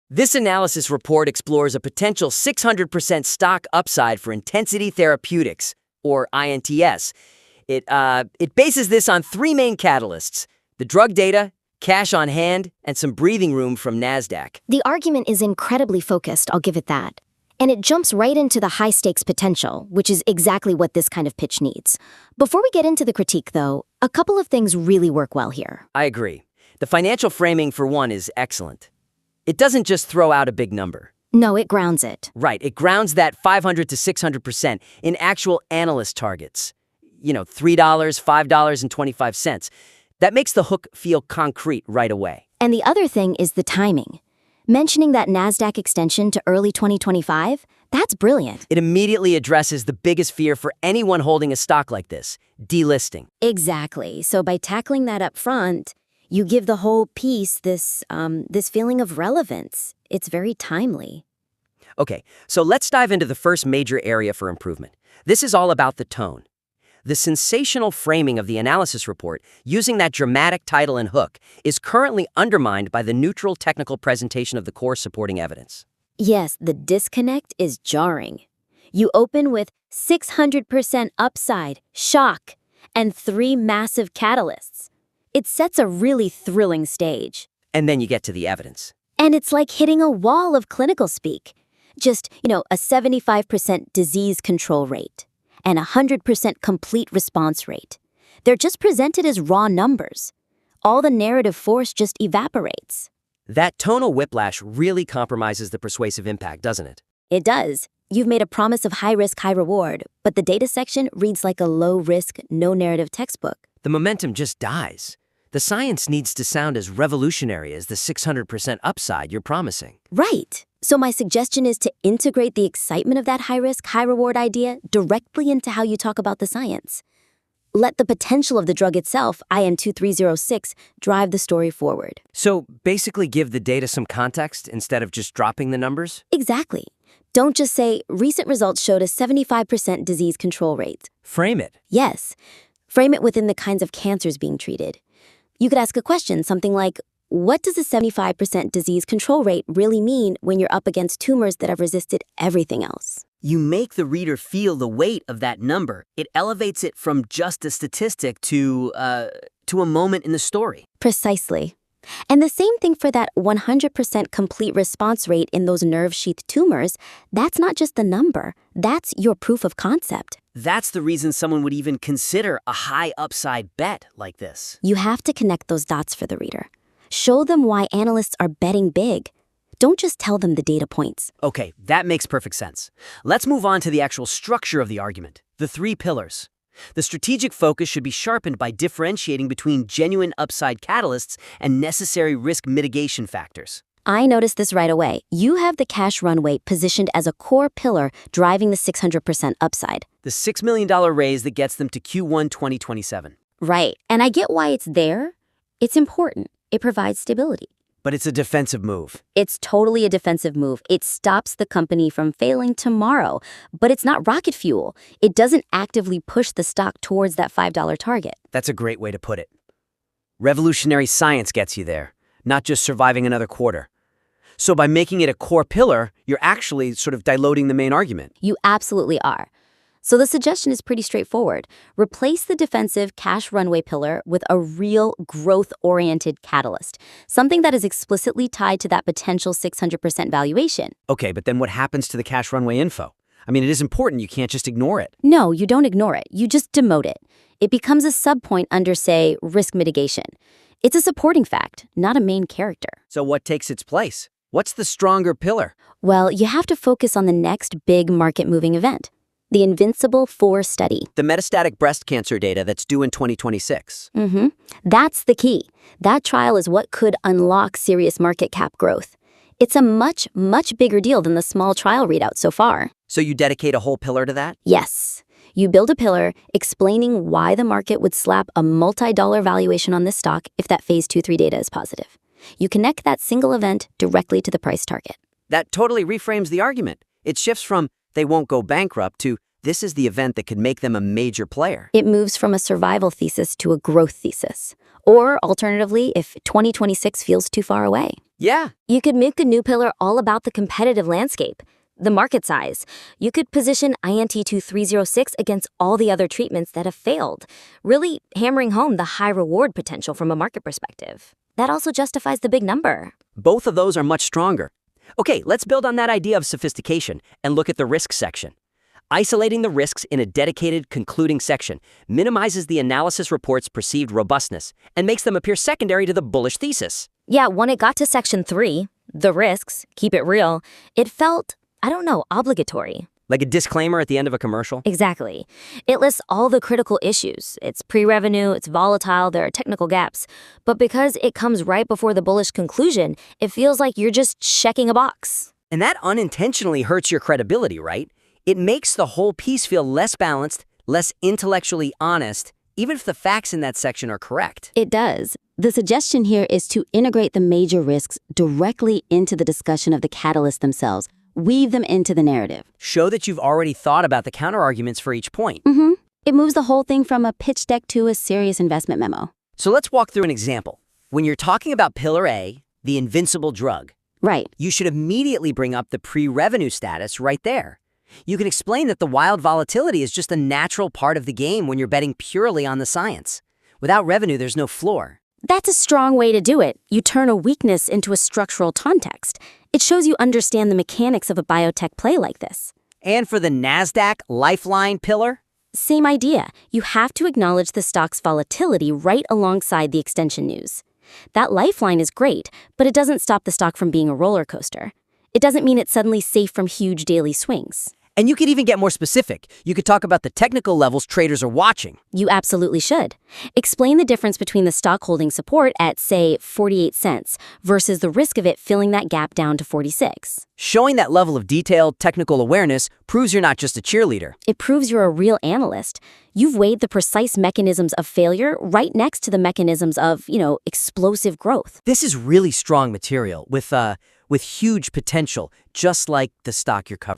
This analysis report explores a potential 600% stock upside for Intensity Therapeutics, or INTS. It bases this on three main catalysts: the drug data, cash on hand, and some breathing room from NASDAQ. The argument is incredibly focused, I'll give it that. And it jumps right into the high-stakes potential, which is exactly what this kind of pitch needs. Before we get into the critique, though, a couple of things really work well here. I agree. The financial framing, for one, is excellent. It doesn't just throw out a big number. No, it grounds it. Right, it grounds that 500 to 600% in actual analyst targets. $3, $5.25. That makes the hook feel concrete right away. And the other thing is the timing. Mentioning that NASDAQ extension to early 2025, that's brilliant. It immediately addresses the biggest fear for anyone holding a stock like this: delisting. Exactly. So by tackling that up front, you give the whole piece this feeling of relevance. It's very timely. Okay, so let's dive into the first major area for improvement. This is all about the tone. The sensational framing of the analysis report, using that dramatic title and hook, is currently undermined by the neutral technical presentation of the core supporting evidence. Yes, the disconnect is jarring. You open with 600% upside, shock, and 3 massive catalysts. It sets a really thrilling stage. And then you get to the evidence. And it's like hitting a wall of clinical speak. Just, a 75% disease control rate and 100% complete response rate. They're just presented as raw numbers. All the narrative force just evaporates. That tonal whiplash really compromises the persuasive impact, doesn't it? It does. You've made a promise of high risk, high reward, but the data section reads like a low risk, no narrative textbook. The momentum just dies. The science needs to sound as revolutionary as the 600% upside you're promising. Right. So my suggestion is to integrate the excitement of that high-risk, high-reward idea directly into how you talk about the science. Let the potential of the drug itself, IN2306, drive the story forward. So basically give the data some context instead of just dropping the numbers? Exactly. Don't just say, recent results showed a 75% disease control rate. Frame it. Yes. Frame it within the kinds of cancers being treated. You could ask a question, something like, what does a 75% disease control rate really mean when you're up against tumors that have resisted everything else? You make the reader feel the weight of that number. It elevates it from just a statistic to a moment in the story. Precisely. And the same thing for that 100% complete response rate in those nerve sheath tumors. That's not just the number. That's your proof of concept. That's the reason someone would even consider a high upside bet like this. You have to connect those dots for the reader. Show them why analysts are betting big. Don't just tell them the data points. Okay, that makes perfect sense. Let's move on to the actual structure of the argument, the 3 pillars. The strategic focus should be sharpened by differentiating between genuine upside catalysts and necessary risk mitigation factors. I noticed this right away. You have the cash runway positioned as a core pillar driving the 600% upside. The $6 million raise that gets them to Q1 2027. Right, and I get why it's there. It's important. It provides stability. But it's a defensive move. It's totally a defensive move. It stops the company from failing tomorrow. But it's not rocket fuel. It doesn't actively push the stock towards that $5 target. That's a great way to put it. Revolutionary science gets you there, not just surviving another quarter. So by making it a core pillar, you're actually sort of diluting the main argument. You absolutely are. So the suggestion is pretty straightforward. Replace the defensive cash runway pillar with a real growth-oriented catalyst, something that is explicitly tied to that potential 600% valuation. Okay, but then what happens to the cash runway info? I mean, it is important. You can't just ignore it. No, you don't ignore it. You just demote it. It becomes a subpoint under, say, risk mitigation. It's a supporting fact, not a main character. So what takes its place? What's the stronger pillar? Well, you have to focus on the next big market-moving event. The Invincible 4 study. The metastatic breast cancer data that's due in 2026. That's the key. That trial is what could unlock serious market cap growth. It's a much, much bigger deal than the small trial readout so far. So you dedicate a whole pillar to that? Yes. You build a pillar explaining why the market would slap a multi-dollar valuation on this stock if that phase 2-3 data is positive. You connect that single event directly to the price target. That totally reframes the argument. It shifts from they won't go bankrupt to this is the event that could make them a major player. It moves from a survival thesis to a growth thesis. Or, alternatively, if 2026 feels too far away. Yeah. You could make a new pillar all about the competitive landscape, the market size. You could position INT2306 against all the other treatments that have failed, really hammering home the high reward potential from a market perspective. That also justifies the big number. Both of those are much stronger. Okay, let's build on that idea of sophistication and look at the risks section. Isolating the risks in a dedicated, concluding section minimizes the analysis report's perceived robustness and makes them appear secondary to the bullish thesis. Yeah, when it got to section 3, the risks, keep it real, it felt, obligatory. Like a disclaimer at the end of a commercial? Exactly. It lists all the critical issues. It's pre-revenue, it's volatile, there are technical gaps. But because it comes right before the bullish conclusion, it feels like you're just checking a box. And that unintentionally hurts your credibility, right? It makes the whole piece feel less balanced, less intellectually honest, even if the facts in that section are correct. It does. The suggestion here is to integrate the major risks directly into the discussion of the catalysts themselves. Weave them into the narrative. Show that you've already thought about the counterarguments for each point. It moves the whole thing from a pitch deck to a serious investment memo. So let's walk through an example. When you're talking about Pillar A, the invincible drug, Right. you should immediately bring up the pre-revenue status right there. You can explain that the wild volatility is just a natural part of the game when you're betting purely on the science. Without revenue, there's no floor. That's a strong way to do it. You turn a weakness into a structural context. It shows you understand the mechanics of a biotech play like this. And for the NASDAQ Lifeline pillar? Same idea. You have to acknowledge the stock's volatility right alongside the extension news. That lifeline is great, but it doesn't stop the stock from being a roller coaster. It doesn't mean it's suddenly safe from huge daily swings. And you could even get more specific. You could talk about the technical levels traders are watching. You absolutely should. Explain the difference between the stock holding support at, say, 48 cents versus the risk of it filling that gap down to 46. Showing that level of detailed technical awareness proves you're not just a cheerleader. It proves you're a real analyst. You've weighed the precise mechanisms of failure right next to the mechanisms of, explosive growth. This is really strong material with huge potential, just like the stock you're covering.